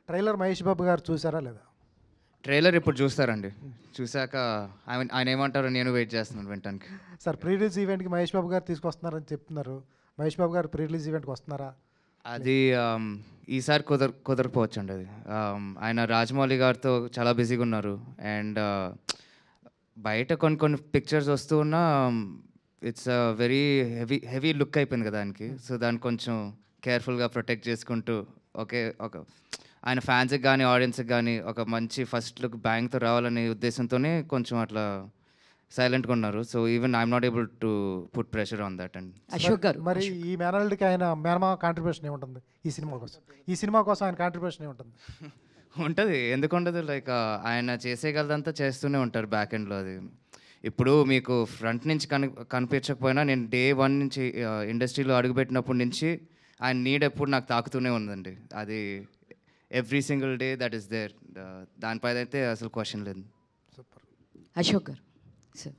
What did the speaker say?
Trailer Mahesh Babu గారు చూసారా లేదా? ట్రైలర్ ఇప్పుడు చూస్తారండి. చూసాక ఆయన ఏమంటారో నేను వెయిట్ చేస్తున్నాను వినటానికి. సార్ ప్రీ రిలీజ్ ఈవెంట్కి మహేష్ బాబు గారు తీసుకొస్తున్నారని చెప్తున్నారు. మహేష్ బాబు గారు ప్రీ రిలీజ్ ఈవెంట్కి వస్తున్నారా? అది ఈసారి కుదరకపోవచ్చు అండి. అది ఆయన రాజమౌళి గారితో చాలా బిజీగా ఉన్నారు. అండ్ బయట కొన్ని పిక్చర్స్ వస్తూ ఉన్నా ఇట్స్ వెరీ హెవీ లుక్ అయిపోయింది కదా దానికి. సో దాన్ని కొంచెం కేర్ఫుల్గా ప్రొటెక్ట్ చేసుకుంటూ ఒక ఆయన ఫ్యాన్స్కి కానీ ఆడియన్స్కి కానీ ఒక మంచి ఫస్ట్ లుక్ బ్యాంగ్తో రావాలనే ఉద్దేశంతోనే కొంచెం అట్లా సైలెంట్గా ఉన్నారు. So even I'm not able to put pressure on that. And Ashok garu, మరి ఈ మేనల్డ్కి ఆయన మేనమా కాంట్రిబ్యూషన్ ఏముంటుంది ఈ సినిమా కోసం ఆయన కాంట్రిబ్యూషన్ ఏముంటుంది? ఉంటుంది, ఎందుకు ఉండదు. లైక్ ఆయన చేసేయగలదంతా చేస్తూనే ఉంటారు బ్యాక్ ఎండ్లో. అది ఇప్పుడు మీకు ఫ్రంట్ నుంచి కనిపించకపోయినా నేను డే 1 నుంచి ఇండస్ట్రీలో అడుగుపెట్టినప్పటి నుంచి ఆయన నీడ్ ఎప్పుడు నాకు తాకుతూనే ఉందండి. అది every single day that is there. దానిపైన అయితే అసలు క్వశ్చన్ లేదు. సూపర్. అశోక్ గారు సార్.